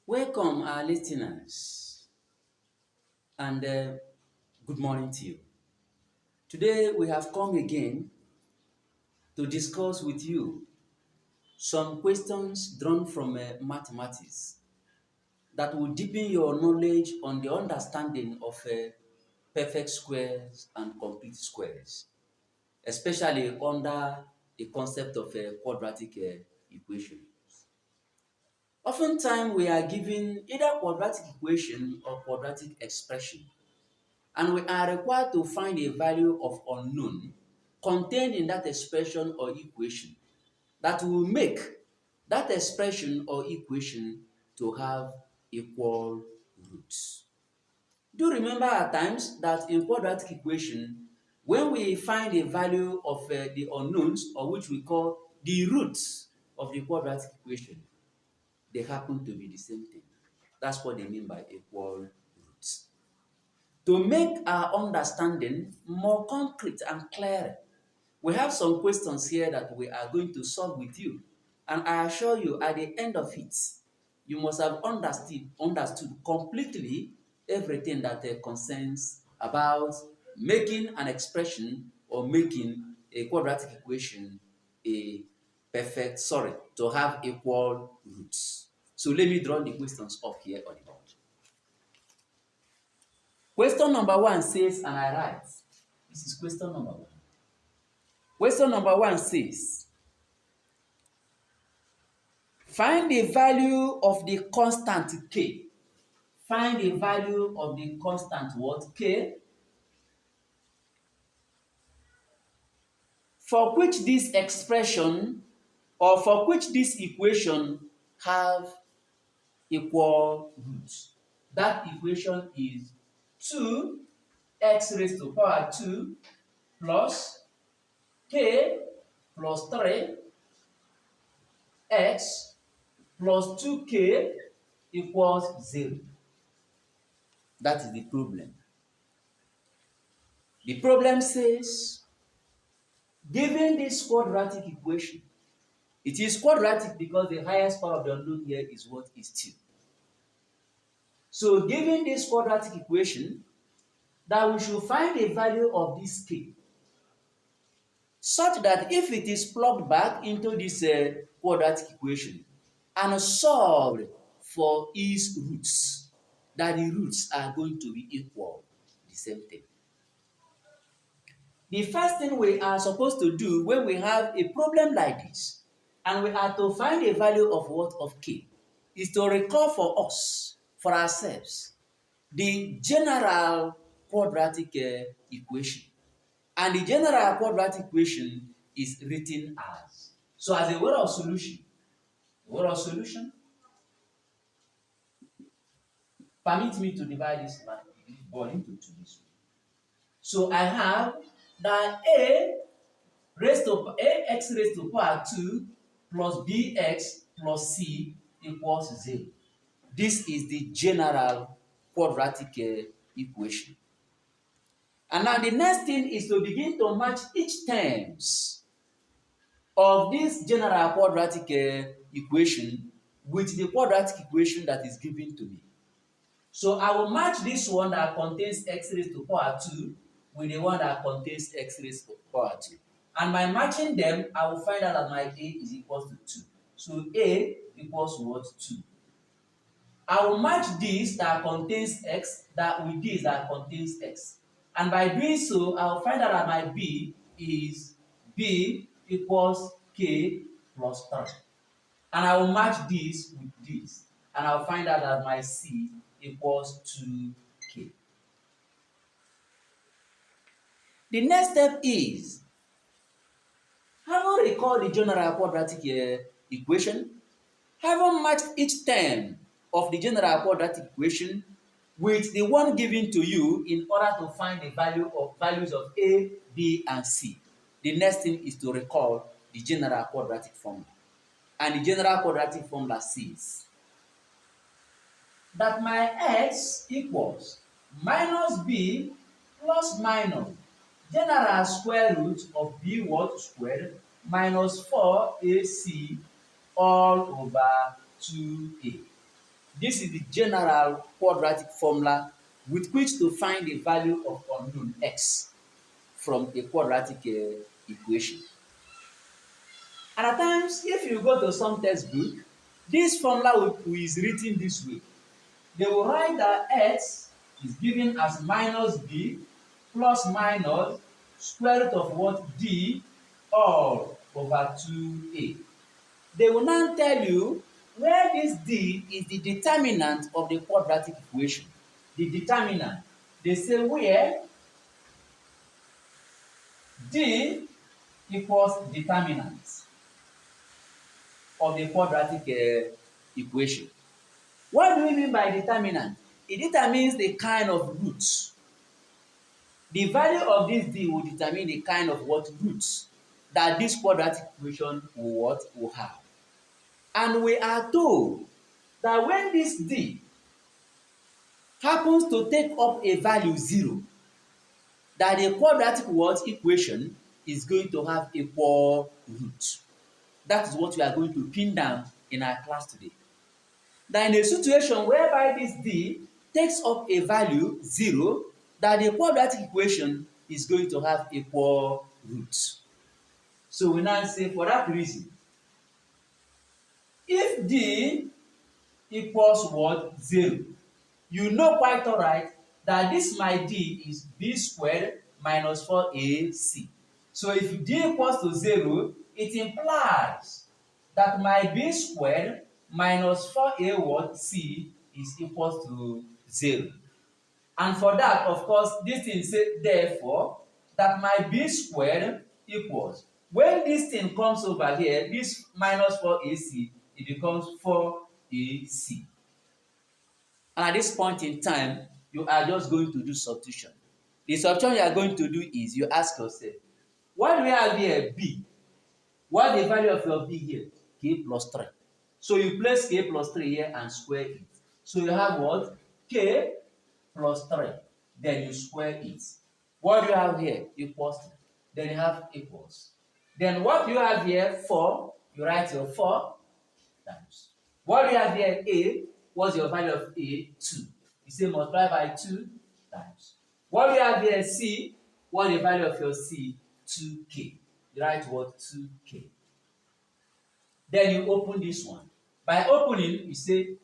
Welcome, our listeners, and good morning to you. Today, we have come again to discuss with you some questions drawn from mathematics that will deepen your knowledge on the understanding of perfect squares and complete squares, especially under the concept of quadratic equation. Oftentimes, we are given either quadratic equation or quadratic expression, and we are required to find a value of unknown contained in that expression or equation that will make that expression or equation to have equal roots. Do remember at times that in quadratic equation, when we find a value of the unknowns, or which we call the roots of the quadratic equation, they happen to be the same thing. That's what they mean by equal roots. To make our understanding more concrete and clear, we have some questions here that we are going to solve with you. And I assure you, at the end of it, you must have understood completely everything that concerns about making an expression or making a quadratic equation a to have equal roots. So let me draw the questions up here on the board. Question number one says, and I write, this is question number one. Question number one says, find the value of the constant k. Find the value of the constant what? K, for which this expression or for which this equation have equal roots. That equation is 2x raised to power 2 plus k plus 3 x plus 2k equals 0. That is the problem. The problem says, given this quadratic equation, it is quadratic because the highest power of the unknown here is what is 2. So given this quadratic equation, that we should find a value of this k, such that if it is plugged back into this quadratic equation and solved for its roots, that the roots are going to be equal, the same thing. The first thing we are supposed to do when we have a problem like this, and we are to find a value of what? Of k, is to recall for us, for ourselves, the general quadratic equation. And the general quadratic equation is written as. So as a word of solution, permit me to divide this board into two this way. So I have that ax raised to power 2 plus bx plus c equals 0. This is the general quadratic equation. And now the next thing is to begin to match each terms of this general quadratic equation with the quadratic equation that is given to me. So I will match this one that contains x raised to power 2 with the one that contains x raised to power 2. And by matching them, I will find out that my a is equal to 2. So a equals what? 2. I will match this that contains x that with this that contains x. And by doing so, I will find out that my b is b equals k plus 3. And I will match this with this. And I will find out that my c equals 2k. The next step is, having recalled the general quadratic equation, having matched each term of the general quadratic equation with the one given to you in order to find the values of a, b, and c. The next thing is to recall the general quadratic formula. And the general quadratic formula says that my x equals minus b plus minus general square root of b what squared minus 4ac all over 2a. This is the general quadratic formula with which to find the value of unknown x from a quadratic equation. And at times, if you go to some textbook, this formula is written this way. They will write that x is given as minus b plus minus square root of what d all over 2a. They will now tell you where this d is the determinant of the quadratic equation. The determinant. They say where d equals determinant of the quadratic equation. What do we mean by determinant? It determines the kind of roots. The value of this d will determine the kind of what roots that this quadratic equation will have. And we are told that when this d happens to take up a value 0, that the quadratic equation is going to have equal roots. That is what we are going to pin down in our class today. That in a situation whereby this d takes up a value 0, that the quadratic equation is going to have equal roots. So we now say for that reason, if d equals what? 0, you know quite alright that this my d is b squared minus 4ac. So if d equals to 0, it implies that my b squared minus 4a what c is equals to 0. And for that, of course, this thing say therefore that my b squared equals, when this thing comes over here, this minus 4ac, it becomes 4ac. And at this point in time, you are just going to do substitution. The substitution you are going to do is you ask yourself, what do we have here? B. What is the value of your b here? K plus 3. So you place k plus 3 here and square it. So you have what? K plus 3. Then you square it. What do you have here? Equals 3. Then you have equals. Then what you have here? 4. You write your 4 times. What do you have here? A. What's your value of A? 2. You say multiply by 2 times. What do you have here? C. What is the value of your C? 2k. You write what? 2k. Then you open this one. By opening, you say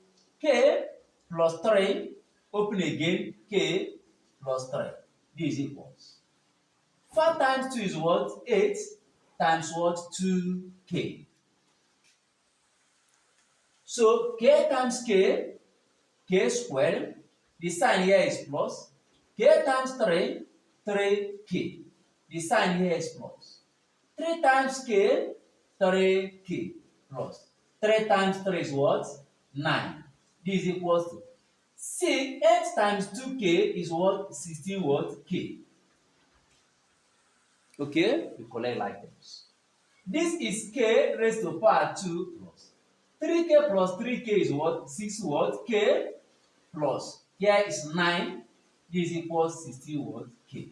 k plus 3. Open again. K plus 3. This equals 4 times 2 is what? 8 times what? 2k. So k times k squared, the sign here is plus. K times 3, 3k. The sign here is plus. 3 times k, 3k plus. 3 times 3 is what? 9. This is equals to 8 times 2k is what? 16 what? K. Okay? You collect like this. This is k raised to power 2 plus 3k plus 3k is what? 6 what? K plus. Here is 9. This equals 16 what? K.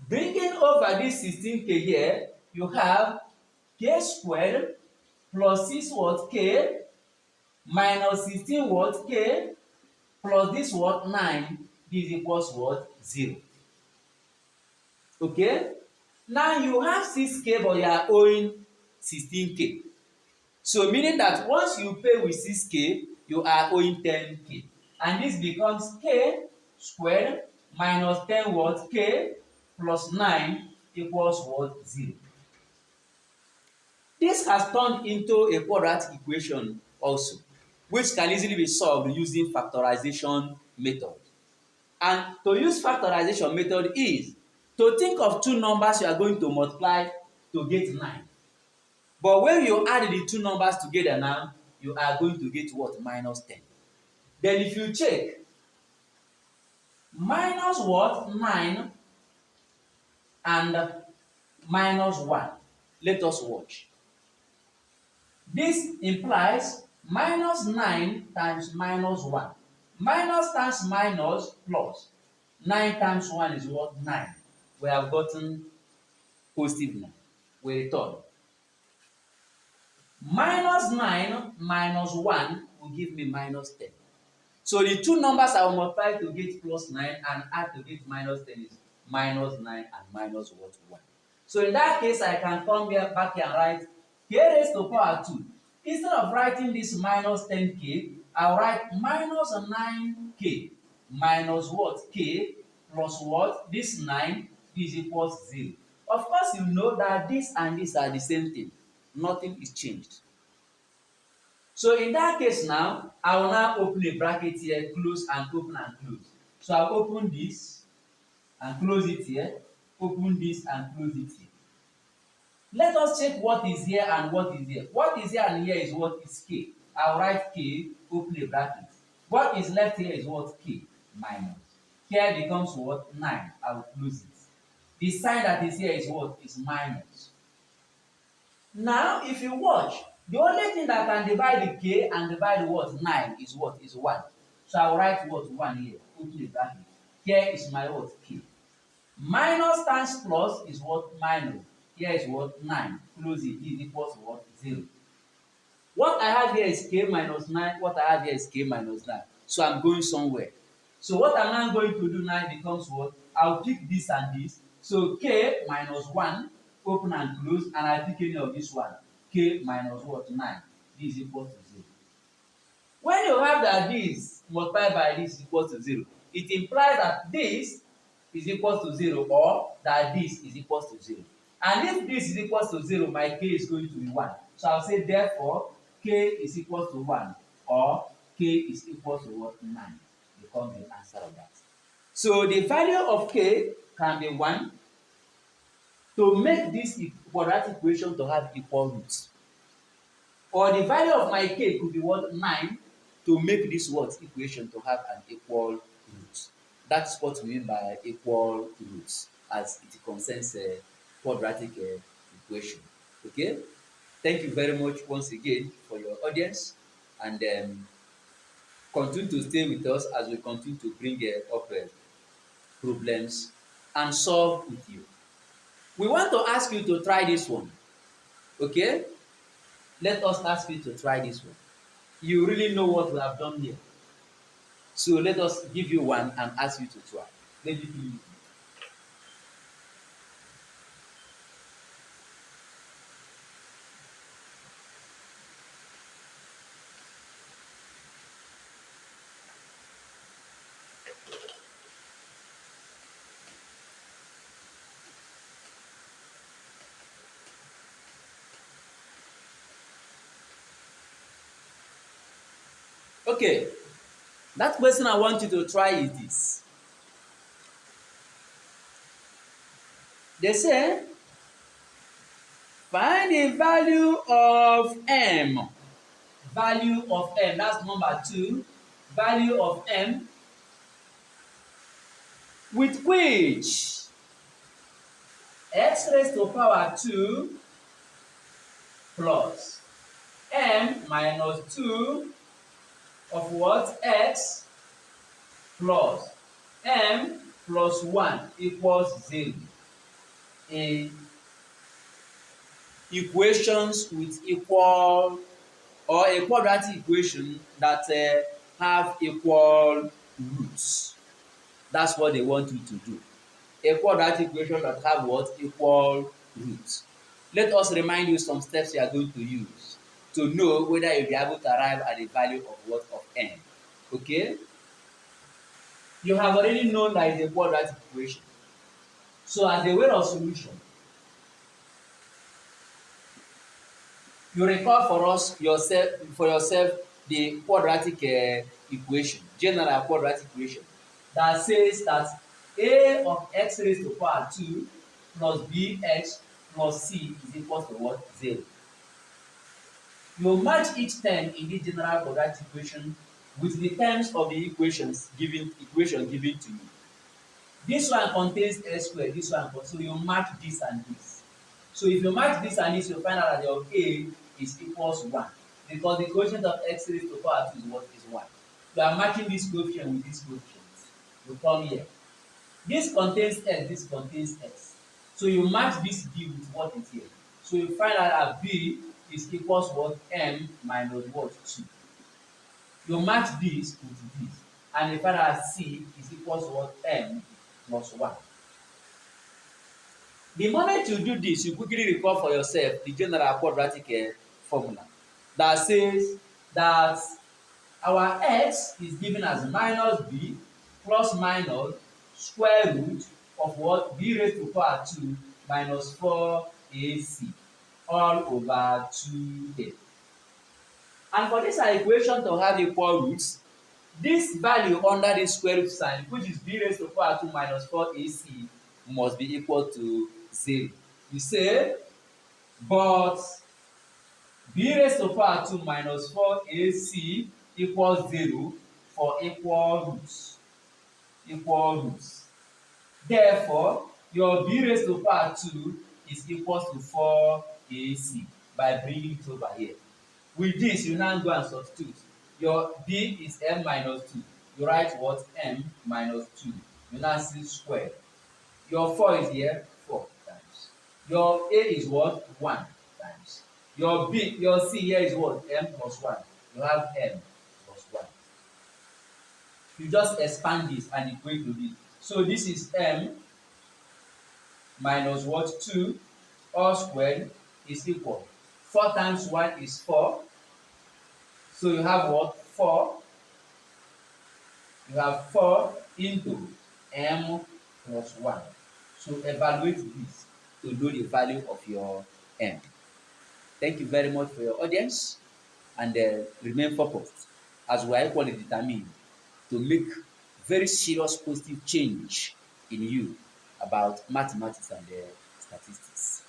Bringing over this 16k here, you have k squared plus 6 what? K minus 16 what? K plus this what? 9. This equals what? 0. Okay? Now you have 6k but you are owing 16k. So meaning that once you pay with 6k, you are owing 10k. And this becomes k squared minus 10 what? K plus 9 equals what? 0. This has turned into a quadratic equation also, which can easily be solved using factorization method. And to use factorization method is to think of two numbers you are going to multiply to get 9. But when you add the two numbers together now, you are going to get what? Minus 10. Then if you check, minus what? 9 and minus 1. Let us watch. This implies minus 9 times minus 1. Minus times minus plus. 9 times 1 is what? 9. We have gotten positive 9. We return. Minus 9 minus 1 will give me minus 10. So the two numbers I will multiply to get plus 9 and add to get minus 10 is minus 9 and minus what? 1. So in that case, I can come here back here and write k raised to power 2. Instead of writing this minus 10k, I'll write minus 9k minus what? K plus what? This 9 is equals 0. Of course, you know that this and this are the same thing. Nothing is changed. So in that case now, I will now open a bracket here, close and open and close. So I'll open this and close it here, open this and close it here. Let us check what is here and what is here. What is here and here is what is k. I'll write k, open a bracket. What is left here is what? K minus. Here becomes what? 9. I will close it. The sign that is here is what? Is minus. Now, if you watch, the only thing that can divide the k and divide the what? 9 is what? Is 1. So I will write what? 1 here. Open the bracket. Here is my what? K. Minus times plus is what? Minus. Here is what? 9. Close it. Is equals to what? 0. What I have here is k minus 9. What I have here is k minus 9. So I'm going somewhere. So what I'm now going to do now becomes what? I'll pick this and this. So k minus 1, open and close, and I pick any of this one. K minus what? 9. This is equal to 0. When you have that this multiplied by this is equal to 0, it implies that this is equal to 0 or that this is equal to 0. And if this is equal to 0, my k is going to be 1. So I'll say therefore k is equal to 1 or k is equal to what? 9 becomes the answer of that. So the value of k can be 1 to make this quadratic equation to have equal roots. Or the value of my k could be what? 9 to make this what? Equation to have an equal root. That's what we mean by equal roots as it concerns a quadratic equation. Okay? Thank you very much once again for your audience, and continue to stay with us as we continue to bring up problems and solve with you. We want to ask you to try this one. Okay? Let us ask you to try this one. You really know what we have done here. So let us give you one and ask you to try. Let me do it. Okay, that question I want you to try is this. They say, find the value of m. Value of m, that's number 2. Value of m with which x raised to power 2 plus m minus 2 of what? X plus m plus 1 equals 0. In equations with equal, or a quadratic equation that have equal roots. That's what they want you to do. A quadratic equation that have what? Equal roots. Let us remind you some steps you are going to use to know whether you'll be able to arrive at the value of what? Of n. Okay? You have already known that it's a quadratic equation. So as a way of solution, you recall for yourself the quadratic equation, general quadratic equation, that says that a of x raised to power 2 plus bx plus c is equal to what? 0. You match each term in this general quadratic equation with the terms of the equation given to you. This one contains x squared, this one contains, so you match this and this. So if you match this and this, you find out that your a is equals 1, because the coefficient of x raised to power 2 is what? Is 1. You are matching this coefficient with this coefficient. You come here. This contains x, this contains x. So you match this b with what is here. So you find out that b is equals what? M minus what? 2. You match this with this, and you find out C is equals to what? M plus 1. The moment you do this, you quickly recall for yourself the general quadratic formula that says that our x is given as minus b plus minus square root of what? B raised to power 2 minus 4ac all over 2a. And for this our equation to have equal roots, this value under this square root sign, which is b raised to power 2 minus 4ac, must be equal to 0. You say, but b raised to power 2 minus 4ac equals 0 for equal roots. Equal roots. Therefore, your b raised to power 2 is equals to 4ac by bringing it over here. With this, you now go and substitute. Your b is m minus 2. You write what? M minus 2. You now see square. Your 4 is here, 4 times. Your a is what? 1 times. Your c here is what? M plus 1. You have m plus 1. You just expand this and equate to this. So this is m minus what? 2 all squared is equal. 4 times 1 is 4. So you have what? 4. You have 4 into m plus 1. So evaluate this to know the value of your m. Thank you very much for your audience, and remain focused as we are equally determined to make very serious positive change in you about mathematics and statistics.